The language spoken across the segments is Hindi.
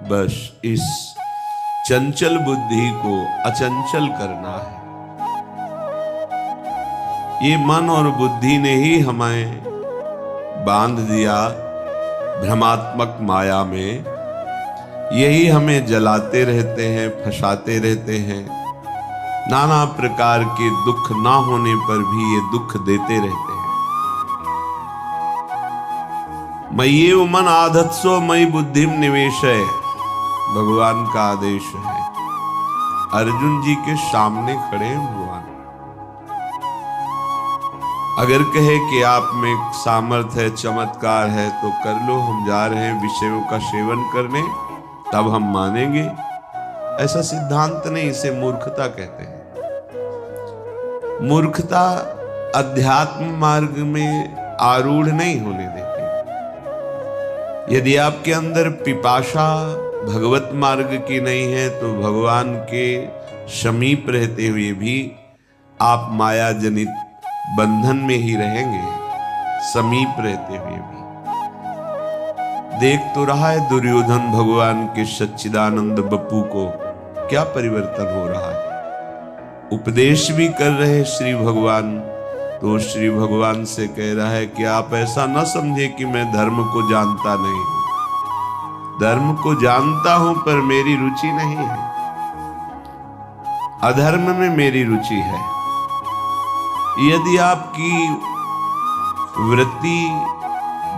बस इस चंचल बुद्धि को अचंचल करना है। ये मन और बुद्धि ने ही हमें बांध दिया भ्रमात्मक माया में। यही हमें जलाते रहते हैं, फंसाते रहते हैं। नाना प्रकार के दुख ना होने पर भी ये दुख देते रहते हैं। मय्येव मन आधत्सो मयि बुद्धिम निवेशय, भगवान का आदेश है। अर्जुन जी के सामने खड़े हैं भगवान। अगर कहे कि आप में सामर्थ्य है, चमत्कार है, तो कर लो, हम जा रहे हैं विषयों का सेवन करने, तब हम मानेंगे। ऐसा सिद्धांत नहीं, इसे मूर्खता कहते हैं। मूर्खता अध्यात्म मार्ग में आरूढ़ नहीं होने देती। यदि आपके अंदर पिपाशा भगवत मार्ग की नहीं है तो भगवान के समीप रहते हुए भी आप माया जनित बंधन में ही रहेंगे, समीप रहते हुए भी। देख तो रहा है दुर्योधन भगवान के सच्चिदानंद बप्पू को क्या परिवर्तन हो रहा है। उपदेश भी कर रहे श्री भगवान, तो श्री भगवान से कह रहा है कि आप ऐसा न समझे कि मैं धर्म को जानता नहीं हूं। धर्म को जानता हूं पर मेरी रुचि नहीं है, अधर्म में मेरी रुचि है। यदि आपकी वृत्ति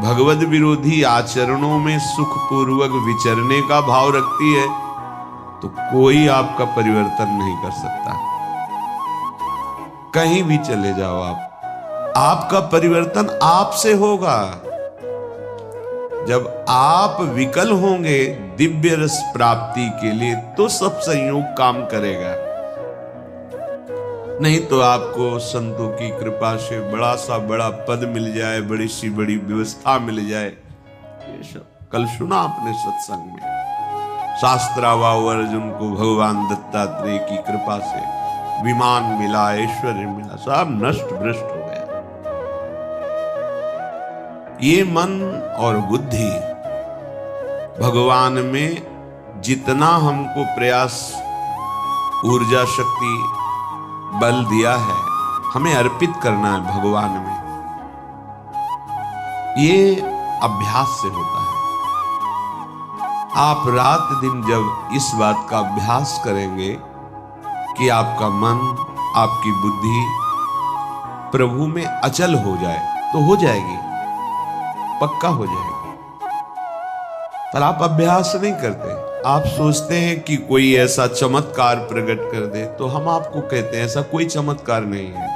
भगवद विरोधी आचरणों में सुखपूर्वक विचरने का भाव रखती है तो कोई आपका परिवर्तन नहीं कर सकता। कहीं भी चले जाओ आपका परिवर्तन आपसे होगा। जब आप विकल होंगे दिव्य रस प्राप्ति के लिए तो सब संयोग काम करेगा। नहीं तो आपको संतों की कृपा से बड़ा सा बड़ा पद मिल जाए, बड़ी सी बड़ी व्यवस्था मिल जाए। ये सब कल सुना आपने सत्संग में, शास्त्रावाव अर्जुन को भगवान दत्तात्रेय की कृपा से विमान मिला, ऐश्वर्य मिला, सब नष्ट भ्रष्ट हो गया। ये मन और बुद्धि भगवान में जितना हमको प्रयास, ऊर्जा, शक्ति, बल दिया है, हमें अर्पित करना है भगवान में। ये अभ्यास से होता है। आप रात दिन जब इस बात का अभ्यास करेंगे कि आपका मन, आपकी बुद्धि प्रभु में अचल हो जाए, तो हो जाएगी, पक्का हो जाएगी। पर आप अभ्यास नहीं करते। आप सोचते हैं कि कोई ऐसा चमत्कार प्रकट कर दे, तो हम आपको कहते हैं ऐसा कोई चमत्कार नहीं है।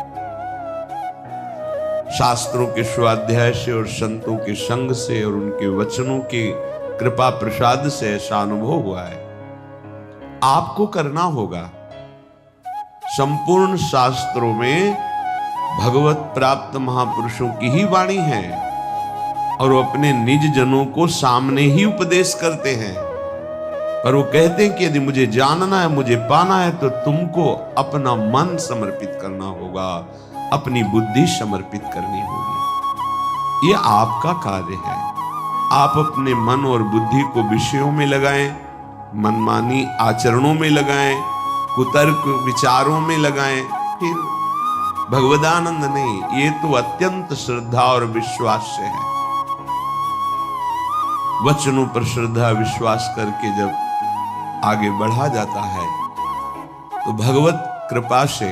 शास्त्रों के स्वाध्याय से और संतों के संग से और उनके वचनों की कृपा प्रसाद से ऐसा अनुभव हुआ है। आपको करना होगा। संपूर्ण शास्त्रों में भगवत प्राप्त महापुरुषों की ही वाणी है और वो अपने निज जनों को सामने ही उपदेश करते हैं। पर वो कहते हैं कि यदि मुझे जानना है, मुझे पाना है, तो तुमको अपना मन समर्पित करना होगा, अपनी बुद्धि समर्पित करनी होगी। ये आपका कार्य है। आप अपने मन और बुद्धि को विषयों में लगाएं, मनमानी आचरणों में लगाएं, कुतर्क विचारों में लगाएं, फिर भगवदानंद नहीं। ये तो अत्यंत श्रद्धा और विश्वास से है। वचनों पर श्रद्धा विश्वास करके जब आगे बढ़ा जाता है तो भगवत कृपा से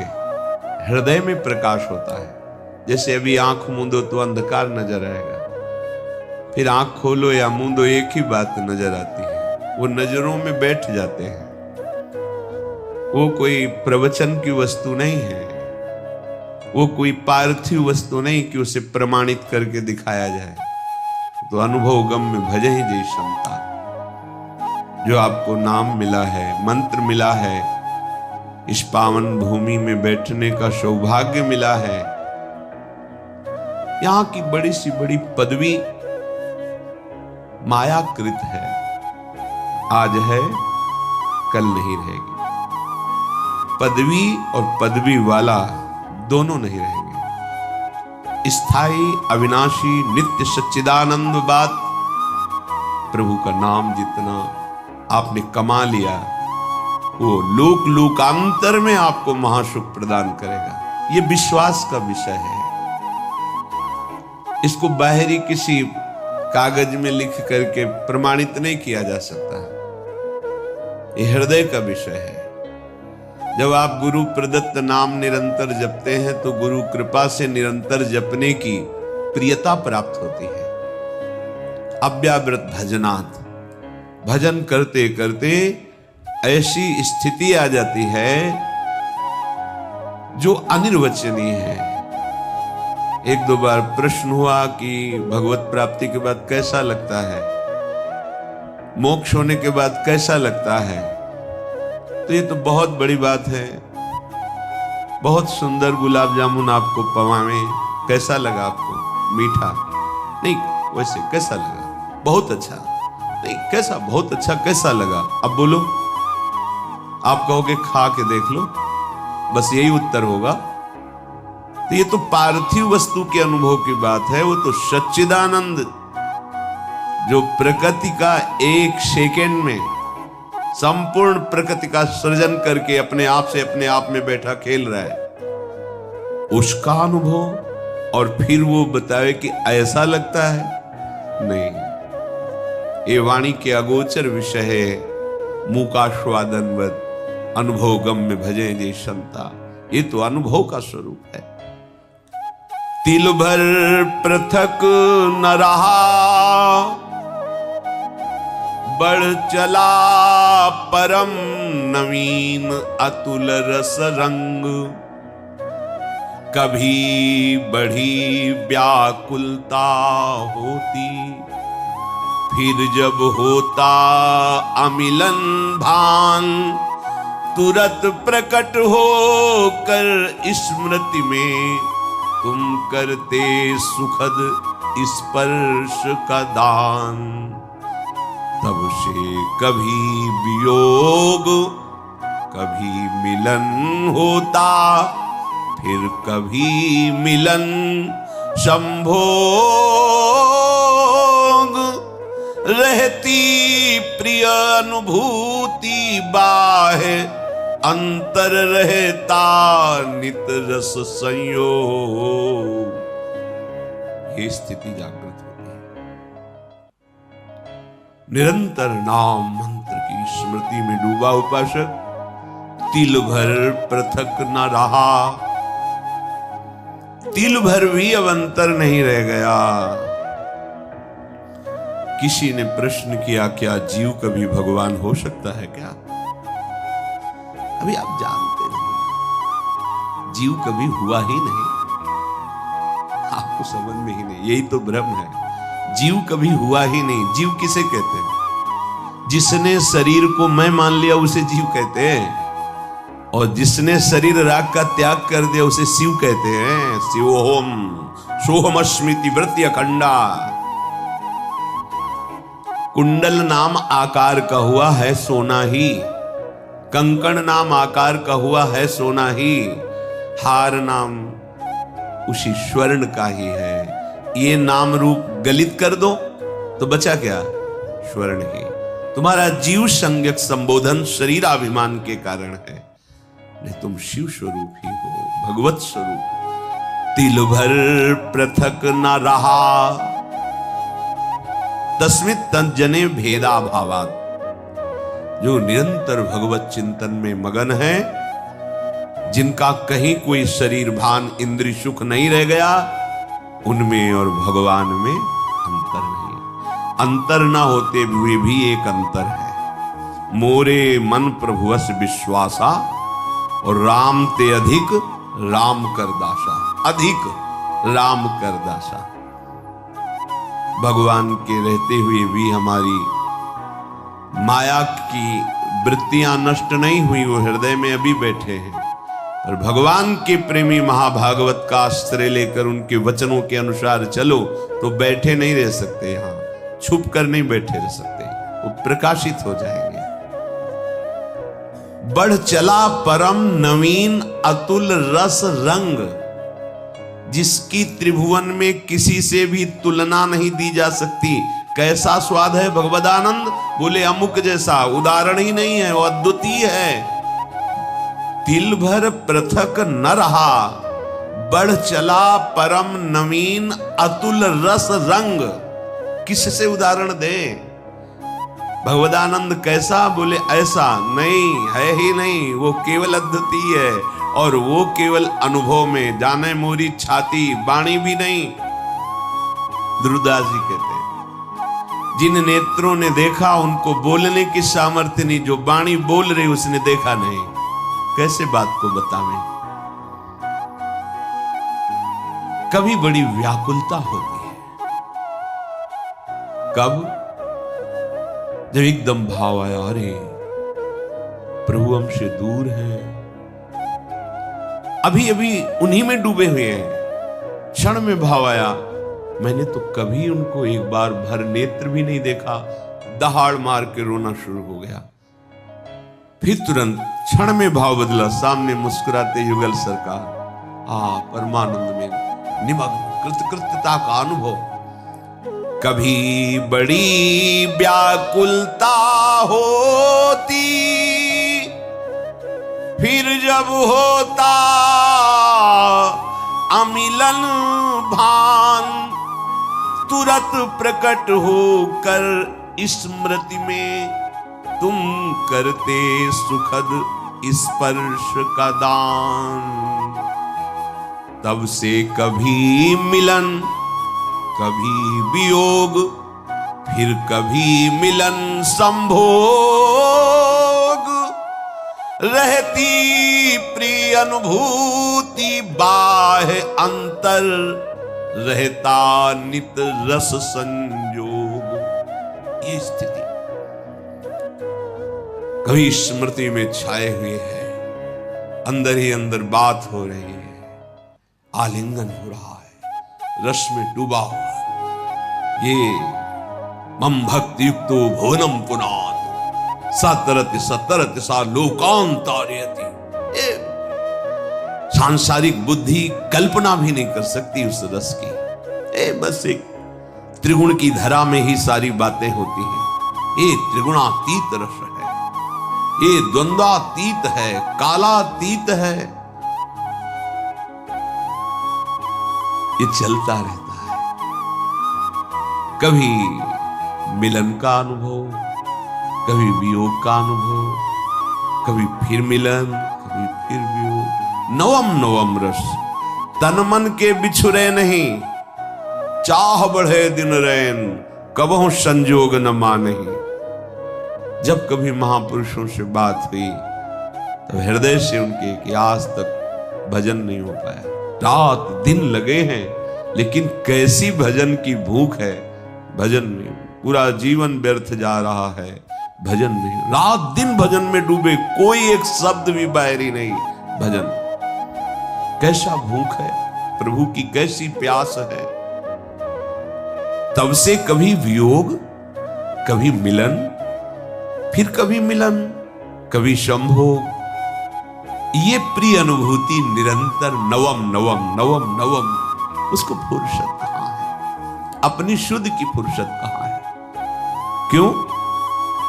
हृदय में प्रकाश होता है। जैसे अभी आंख मूंदो तो अंधकार नजर आएगा, फिर आंख खोलो या मूंदो एक ही बात नजर आती है। वो नजरों में बैठ जाते हैं। वो कोई प्रवचन की वस्तु नहीं है, वो कोई पार्थिव वस्तु नहीं कि उसे प्रमाणित करके दिखाया जाए। तो अनुभव गम में भजे ही जय क्षमता। जो आपको नाम मिला है, मंत्र मिला है, इस पावन भूमि में बैठने का सौभाग्य मिला है, यहां की बड़ी सी बड़ी पदवी मायाकृत है। आज है, कल नहीं रहेगी। पदवी और पदवी वाला दोनों नहीं रहेंगे। स्थायी, अविनाशी, नित्य सच्चिदानंद बात प्रभु का नाम जितना, आपने कमा लिया, वो लोक लोकांतर में आपको महासुख प्रदान करेगा। ये विश्वास का विषय है। इसको बाहरी किसी कागज में लिख करके प्रमाणित नहीं किया जा सकता। ये हृदय का विषय है। जब आप गुरु प्रदत्त नाम निरंतर जपते हैं तो गुरु कृपा से निरंतर जपने की प्रियता प्राप्त होती है। अव्यावृत भजनात्, भजन करते करते ऐसी स्थिति आ जाती है जो अनिर्वचनीय है। एक दो बार प्रश्न हुआ कि भगवत प्राप्ति के बाद कैसा लगता है, मोक्ष होने के बाद कैसा लगता है। तो ये तो बहुत बड़ी बात है। बहुत सुंदर गुलाब जामुन आपको पवावे, कैसा लगा आपको? मीठा नहीं, वैसे कैसा लगा? बहुत अच्छा नहीं, कैसा? बहुत अच्छा कैसा लगा? अब बोलो, आप कहोगे खा के देख लो, बस यही उत्तर होगा। तो ये तो पार्थिव वस्तु के अनुभव की बात है। वो तो सच्चिदानंद जो प्रकृति का एक सेकेंड में संपूर्ण प्रकृति का सृजन करके अपने आप से अपने आप में बैठा खेल रहा है, उसका अनुभव। और फिर वो बतावे कि ऐसा लगता है, नहीं। ये वाणी के अगोचर विषय है। मूकास्वादनवत अनुभव गम में भजे जे संता। ये तो अनुभव का स्वरूप है। तिल भर पृथक न रहा, बढ़ चला परम नवीन अतुल रस रंग। कभी बढ़ी व्याकुलता होती, फिर जब होता अमिलन भान, तुरत प्रकट हो कर स्मृति में तुम करते सुखद स्पर्श का दान। तब से कभी वियोग कभी मिलन होता, फिर कभी मिलन संभोग। रहती प्रिय अनुभूति बाहे, अंतर रहता नित रस संयोग। ये स्थिति जागृत होती है। निरंतर नाम मंत्र की स्मृति में डूबा उपासक तिल भर पृथक न रहा। तिल भर भी अब अंतर नहीं रह गया। किसी ने प्रश्न किया, क्या जीव कभी भगवान हो सकता है क्या? अभी आप जानते नहीं, जीव कभी हुआ ही नहीं। आपको समझ में ही नहीं, यही तो भ्रम है। जीव कभी हुआ ही नहीं। जीव किसे कहते हैं? जिसने शरीर को मैं मान लिया उसे जीव कहते हैं, और जिसने शरीर राग का त्याग कर दिया उसे शिव कहते हैं। शिवोहम सोहम स्मृति वृत्ति अखंडा। कुंडल नाम आकार का हुआ है सोना ही, कंकण नाम आकार का हुआ है सोना ही, हार नाम उसी स्वर्ण का ही है। ये नाम रूप गलित कर दो तो बचा क्या? स्वर्ण ही। तुम्हारा जीव संज्ञक संबोधन शरीराभिमान के कारण है, नहीं तुम शिव स्वरूप ही हो, भगवत स्वरूप। तिल भर पृथक न रहा, तस्मित् तज्जने भेदा भावात्। जो निरंतर भगवत चिंतन में मगन है, जिनका कहीं कोई शरीर भान इंद्रिय सुख नहीं रह गया, उनमें और भगवान में अंतर नहीं। अंतर ना होते हुए भी एक अंतर है। मोरे मन प्रभुवस विश्वासा, और राम ते अधिक राम कर दासा। अधिक राम कर दासा। भगवान के रहते हुए भी हमारी माया की वृत्तियां नष्ट नहीं हुई, वो हृदय में अभी बैठे हैं। और भगवान के प्रेमी महाभागवत का आश्रय लेकर उनके वचनों के अनुसार चलो तो बैठे नहीं रह सकते। यहाँ छुप कर नहीं बैठे रह सकते, वो प्रकाशित हो जाएंगे। बढ़ चला परम नवीन अतुल रस रंग, जिसकी त्रिभुवन में किसी से भी तुलना नहीं दी जा सकती। कैसा स्वाद है भगवदानंद? बोले अमुक जैसा उदाहरण ही नहीं है, वो अद्वितीय है। तिल भर पृथक न रहा, बढ़ चला परम नवीन अतुल रस रंग। किससे उदाहरण दे? भगवदानंद कैसा? बोले ऐसा नहीं है ही नहीं, वो केवल अद्वितीय है और वो केवल अनुभव में, जाने मोरी छाती वाणी भी नहीं। ध्रुवदास जी कहते हैं जिन नेत्रों ने देखा उनको बोलने की सामर्थ्य नहीं, जो वाणी बोल रही उसने देखा नहीं, कैसे बात को बतावें। कभी बड़ी व्याकुलता होती है, कब? जब एकदम भाव आया, अरे प्रभु हमसे दूर हैं, अभी अभी उन्हीं में डूबे हुए हैं। क्षण में भाव आया, मैंने तो कभी उनको एक बार भर नेत्र भी नहीं देखा। दहाड़ मार के रोना शुरू हो गया। फिर तुरंत क्षण में भाव बदला, सामने मुस्कुराते युगल सरकार, परमानंद में निमग्न कृतकृत्यता का अनुभव। कभी बड़ी व्याकुलता होती, फिर जब होता अमिलन भान, तुरंत प्रकट होकर स्मृति में तुम करते सुखद स्पर्श का दान। तब से कभी मिलन, कभी वियोग, फिर कभी मिलन संभोग, रहती प्रिय अनुभूति बाह्य अंतर, रहता नित रस संयोग। ये स्थिति कभी स्मृति में छाए हुए है, अंदर ही अंदर बात हो रही है, आलिंगन हो रहा है, रस में डूबा हुआ है। ये मम भक्ति युक्तो भुवनम पुनात सतरति सतरति सा लोकांतारयति। सांसारिक बुद्धि कल्पना भी नहीं कर सकती उस रस की। बस एक त्रिगुण की धरा में ही सारी बातें होती हैं। ये त्रिगुणातीत रस है, ये द्वंद्वातीत है, कालातीत है, ये चलता रहता है। कभी मिलन का अनुभव, कभी वियोग का अनुभव, कभी फिर मिलन, कभी फिर वियोग। नवम नवम रस तन मन के बिछुरे नहीं, चाह बढ़े दिन रैन कबहु संजोग न माने। जब कभी महापुरुषों से बात हुई तो हृदय से उनके कि आज तक भजन नहीं हो पाया, रात दिन लगे हैं, लेकिन कैसी भजन की भूख है। भजन में पूरा जीवन व्यर्थ जा रहा है, भजन नहीं, रात दिन भजन में डूबे, कोई एक शब्द भी बाहरी नहीं। भजन कैसा भूख है, प्रभु की कैसी प्यास है। तब से कभी वियोग, कभी मिलन, फिर कभी मिलन, कभी संभोग। ये प्रिय अनुभूति निरंतर नवम नवम नवम नवम। उसको फुर्सत कहां है? अपनी शुद्ध की फुर्सत कहां है? क्यों?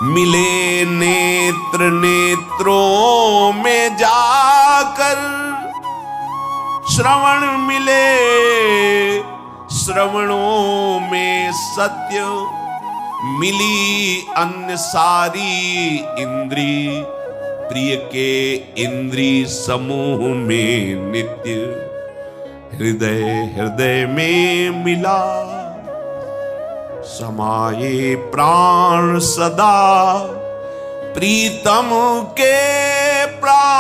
मिले नेत्र नेत्रों में जाकर, श्रवण मिले श्रवणों में सत्य, मिली अन्य सारी इंद्री, प्रिय के इंद्री समूह में नित्य, हृदय हृदय में मिला, समाये प्राण सदा, प्रीतम के प्राण,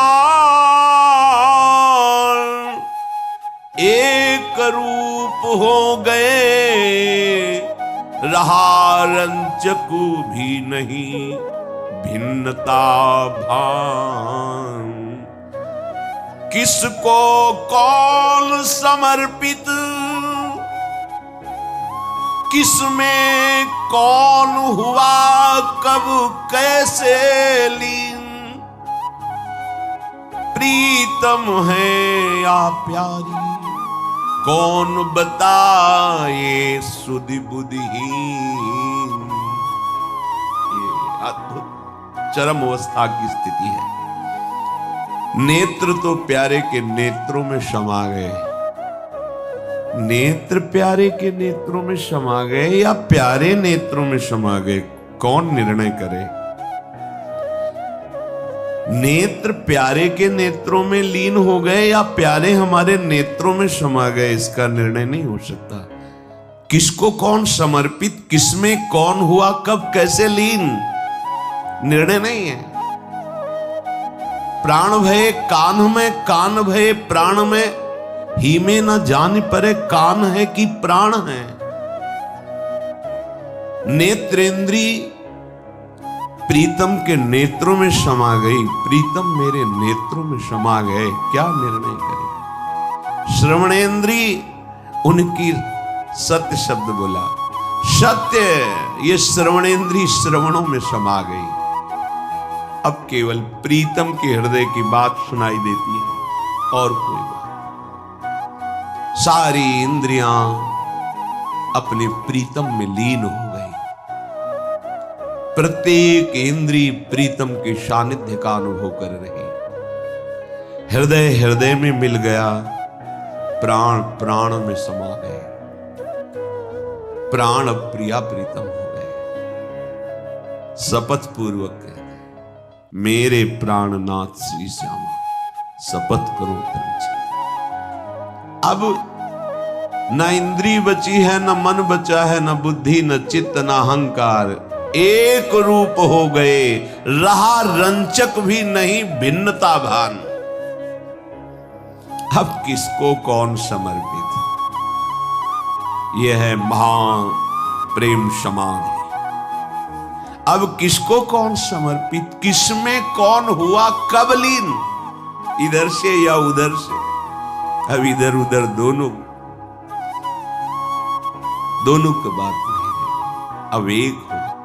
एक रूप हो गए, रहा रंचक भी नहीं, भिन्नता भान। किसको कौन समर्पित, किसमें कौन हुआ कब कैसे लीन, प्रीतम है या प्यारी, कौन बताए सुधि बुद्धिहीन। अद्भुत चरम अवस्था की स्थिति है। नेत्र तो प्यारे के नेत्रों में समा गए, नेत्र प्यारे के नेत्रों में समा गए या प्यारे नेत्रों में समा गए, कौन निर्णय करे? नेत्र प्यारे के नेत्रों में लीन हो गए या प्यारे हमारे नेत्रों में समा गए, इसका निर्णय नहीं हो सकता। किसको कौन समर्पित, किसमें कौन हुआ, कब कैसे लीन, निर्णय नहीं है। प्राण भये कान में, कान भये प्राण में, ही में न जान परे कान है कि प्राण है। नेत्रेंद्री प्रीतम के नेत्रों में समा गई, प्रीतम मेरे नेत्रों में समा गए, क्या निर्णय करे? श्रवणेंद्री उनकी सत्य शब्द बोला, सत्य, ये श्रवणेंद्री श्रवणों में समा गई। अब केवल प्रीतम के हृदय की बात सुनाई देती है और कोई बात। सारी इंद्रियां अपने प्रीतम में लीन हो गई, प्रत्येक इंद्रिय प्रीतम के सानिध्य का अनुभव कर रही। हृदय हृदय में मिल गया, प्राण प्राण में समा गए, प्राण प्रिया प्रीतम हो गए। शपथ पूर्वक कहते, मेरे प्राणनाथ श्री श्यामा, शपथ करो तुमसे। अब न इंद्रिय बची है, न मन बचा है, न बुद्धि, न चित्त, न अहंकार, एक रूप हो गए, रहा रंचक भी नहीं भिन्नता भान। अब किसको कौन समर्पित? यह है महान प्रेम समाधि। अब किसको कौन समर्पित, किसमें कौन हुआ, कब लीन, इधर से या उधर से? अब इधर उधर दोनों की बात नहीं है। अब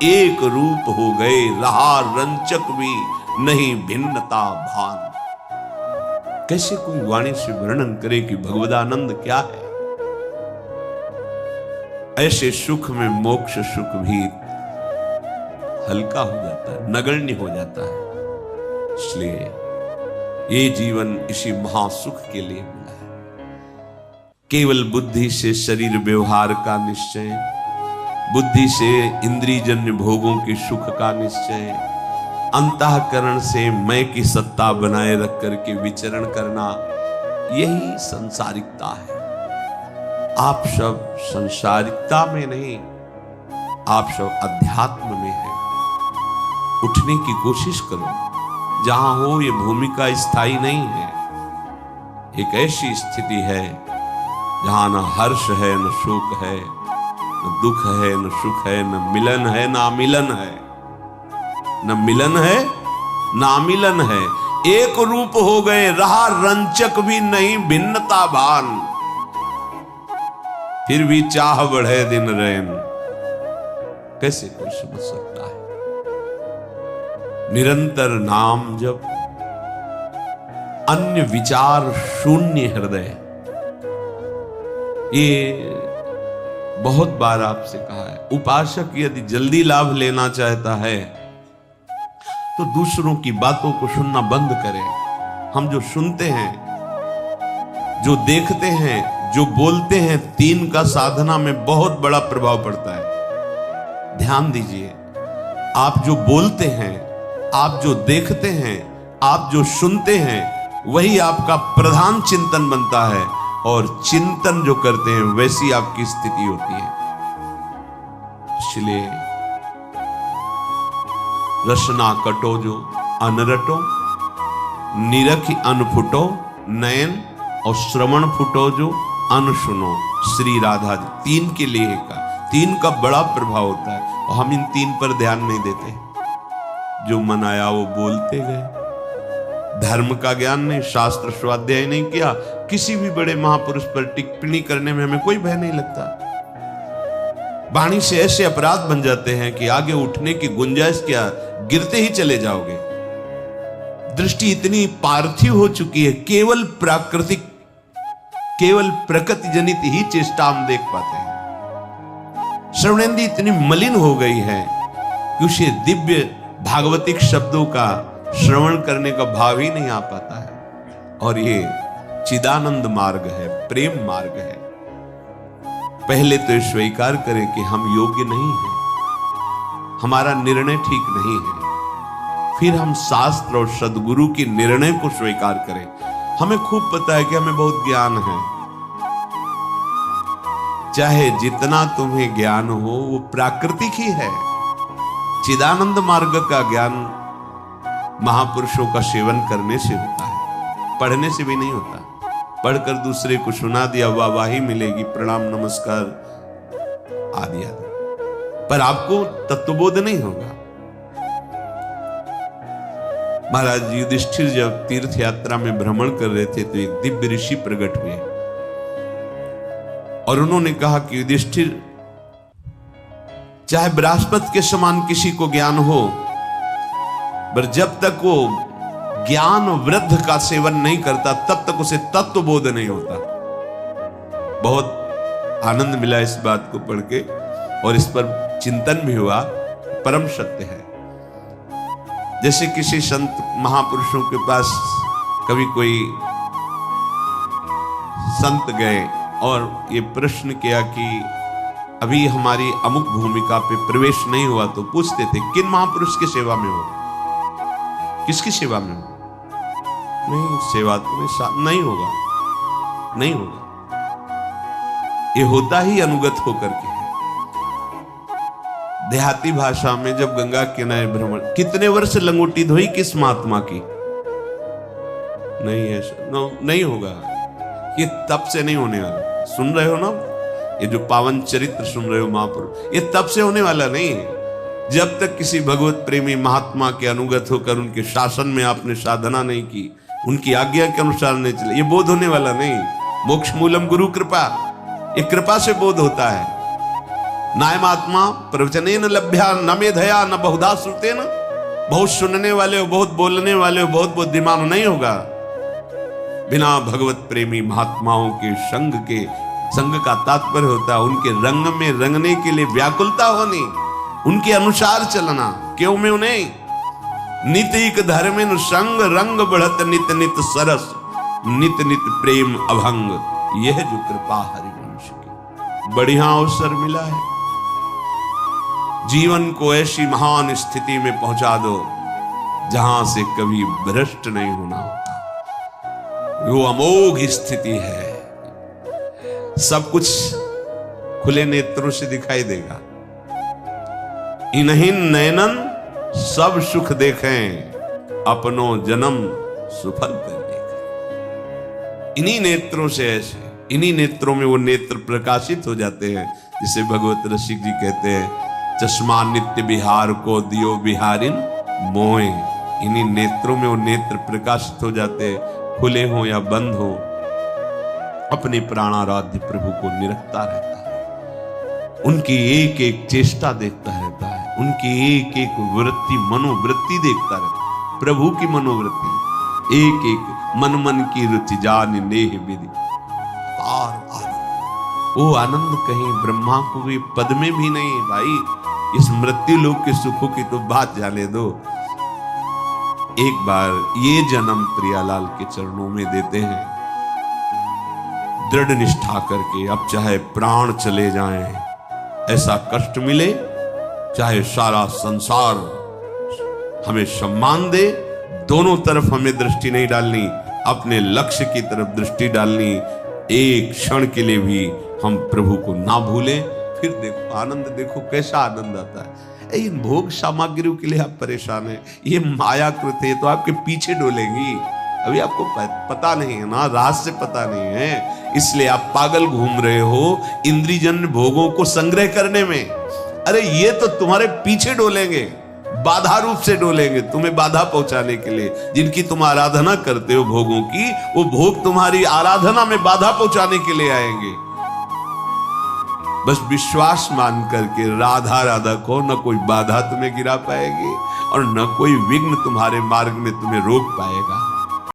एक रूप हो गए, रहा रंचक भी नहीं भिन्नता भान। कैसे कोई वाणी से वर्णन करे कि भगवदानंद क्या है? ऐसे सुख में मोक्ष सुख भी हल्का हो जाता है, नगण्य हो जाता है। इसलिए ये जीवन इसी महासुख के लिए मिला है। केवल बुद्धि से शरीर व्यवहार का निश्चय, बुद्धि से इंद्रियजन्य भोगों के सुख का निश्चय, अंतःकरण से मैं की सत्ता बनाए रख करके विचरण करना, यही संसारिकता है। आप सब संसारिकता में नहीं, आप सब अध्यात्म में हैं। उठने की कोशिश करो, जहां हो ये भूमिका स्थायी नहीं है। एक ऐसी स्थिति है जहां न हर्ष है, न शोक है, न दुख है, न सुख है, न मिलन है, न अमिलन है। न मिलन है, न अमिलन है, एक रूप हो गए, रहा रंचक भी नहीं भिन्नता भान। फिर भी चाह बढ़े दिन रैन, कैसे कोई समझ सकता है? निरंतर नाम जप, अन्य विचार शून्य हृदय। ये बहुत बार आपसे कहा है, उपासक यदि जल्दी लाभ लेना चाहता है तो दूसरों की बातों को सुनना बंद करें। हम जो सुनते हैं, जो देखते हैं, जो बोलते हैं, तीन का साधना में बहुत बड़ा प्रभाव पड़ता है। ध्यान दीजिए, आप जो बोलते हैं, आप जो देखते हैं, आप जो सुनते हैं, वही आपका प्रधान चिंतन बनता है, और चिंतन जो करते हैं वैसी आपकी स्थिति होती है। इसलिए रसना कटो जो अनरटो, निरखि अनफुटो नयन, और श्रवण फुटो जो अनसुनो। श्री राधा जी तीन के लिए का, तीन का बड़ा प्रभाव होता है और हम इन तीन पर ध्यान नहीं देते। जो मन आया वो बोलते गए, धर्म का ज्ञान नहीं, शास्त्र स्वाध्याय नहीं किया। किसी भी बड़े महापुरुष पर टिप्पणी करने में हमें कोई भय नहीं लगता। वाणी से ऐसे अपराध बन जाते हैं कि आगे उठने की गुंजाइश क्या, गिरते ही चले जाओगे। दृष्टि इतनी पार्थिव हो चुकी है, केवल प्राकृतिक, केवल प्रकृति जनित ही चेष्टा हम देख पाते हैं। श्रवणेंद्रिय इतनी मलिन हो गई है कि उसे दिव्य भागवतिक शब्दों का श्रवण करने का भाव ही नहीं आ पाता है। और ये चिदानंद मार्ग है, प्रेम मार्ग है। पहले तो स्वीकार करें कि हम योग्य नहीं हैं, हमारा निर्णय ठीक नहीं है, फिर हम शास्त्र और सदगुरु के निर्णय को स्वीकार करें। हमें खूब पता है कि हमें बहुत ज्ञान है, चाहे जितना तुम्हें ज्ञान हो वो प्राकृतिक ही है। चिदानंद मार्ग का ज्ञान महापुरुषों का सेवन करने से होता है, पढ़ने से भी नहीं होता। पढ़कर दूसरे को सुना दिया, वाहवाही मिलेगी, प्रणाम नमस्कार आदि आदि, पर आपको तत्वबोध नहीं होगा। महाराज युधिष्ठिर जब तीर्थ यात्रा में भ्रमण कर रहे थे तो एक दिव्य ऋषि प्रकट हुए और उन्होंने कहा कि युधिष्ठिर, चाहे बृहस्पति के समान किसी को ज्ञान हो, पर जब तक वो ज्ञान वृद्ध का सेवन नहीं करता तब तक उसे तत्वबोध नहीं होता। बहुत आनंद मिला इस बात को पढ़ के और इस पर चिंतन भी हुआ। परम सत्य है। जैसे किसी संत महापुरुषों के पास कभी कोई संत गए और ये प्रश्न किया कि अभी हमारी अमुक भूमिका पे प्रवेश नहीं हुआ, तो पूछते थे किन महापुरुष की सेवा में हो, किसकी सेवा में हो? नहीं, सेवा तुम्हें नहीं होगा, नहीं होगा। ये होता ही अनुगत होकर के है। देहाती भाषा में जब गंगा किनारे भ्रमण, कितने वर्ष लंगोटी धोई किस महात्मा की? नहीं है, नहीं होगा। ये तब से नहीं होने वाला। सुन रहे हो ना, ये जो पावन चरित्र सुन रहे हो महापुरुष, ये तब से होने वाला नहीं है। जब तक किसी भगवत प्रेमी महात्मा के अनुगत होकर उनके शासन में आपने साधना नहीं की, उनकी आज्ञा के अनुसार नहीं चले, ये बोध होने वाला नहीं। मोक्ष मूलम गुरु कृपा, ये कृपा से बोध होता है। नायम आत्मा प्रवचनेन लभ्या न मेधया न बहुधा श्रुतेन। बहुत सुनने वाले हो, बहुत बोलने वाले हो, बहुत बुद्धिमान नहीं होगा। बिना भगवत प्रेमी महात्माओं के संग का तात्पर्य होता है उनके रंग में रंगने के लिए व्याकुलता होनी, उनके अनुसार चलना। क्यों में उन्हें नितिक धर्मेन संग रंग बढ़त नित नित सरस नित नित प्रेम अभंग। यह जो कृपा हरिवंश की बढ़िया अवसर मिला है, जीवन को ऐसी महान स्थिति में पहुंचा दो जहां से कभी भ्रष्ट नहीं होना होता। वो अमोघ स्थिति है, सब कुछ खुले नेत्रों से दिखाई देगा। इन्हीं नयनन सब सुख देखें, अपनो जन्म सुफल कर देखें। इन्हीं नेत्रों से, ऐसे इन्हीं नेत्रों में वो नेत्र प्रकाशित हो जाते हैं, जिसे भगवत रसिक जी कहते हैं, चश्मा नित्य बिहार को दियो बिहारिन मोए। इन्हीं नेत्रों में वो नेत्र प्रकाशित हो जाते, खुले हो या बंद हो, अपने प्राणाराध्य प्रभु को निरखता रहता है, उनकी एक एक चेष्टा देखता रहता है, उनकी एक एक वृत्ति मनोवृत्ति देखता रहता है, प्रभु की मनोवृत्ति, एक एक मन मन की रुचि जान नेह विधि पार आनंद। वो आनंद कहीं ब्रह्मा को भी पद में भी नहीं है भाई। इस मृत्यु लोक के सुखों की तो बात जाने दो। एक बार ये जन्म प्रियालाल के चरणों में देते हैं, दृढ़ निष्ठा करके। अब चाहे प्राण चले जाएं, ऐसा कष्ट मिले, चाहे सारा संसार हमें सम्मान दे, दोनों तरफ हमें दृष्टि नहीं डालनी, अपने लक्ष्य की तरफ दृष्टि डालनी। एक क्षण के लिए भी हम प्रभु को ना भूलें। फिर देखो आनंद, देखो कैसा आनंद आता है। इन भोग सामग्रियों के लिए आप परेशान हैं, ये मायाकृत है, तो आपके पीछे डोलेंगी। अभी आपको पता नहीं है ना, रहस्य पता नहीं है, इसलिए आप पागल घूम रहे हो इंद्रियजन्य भोगों को संग्रह करने में। अरे ये तो तुम्हारे पीछे डोलेंगे, बाधा रूप से डोलेंगे, तुम्हें बाधा पहुंचाने के लिए। जिनकी तुम आराधना करते हो भोगों की, वो भोग तुम्हारी आराधना में बाधा पहुंचाने के लिए आएंगे। बस विश्वास मान करके राधा राधा को, न कोई बाधा तुम्हें गिरा पाएगी और न कोई विघ्न तुम्हारे मार्ग में तुम्हें रोक पाएगा।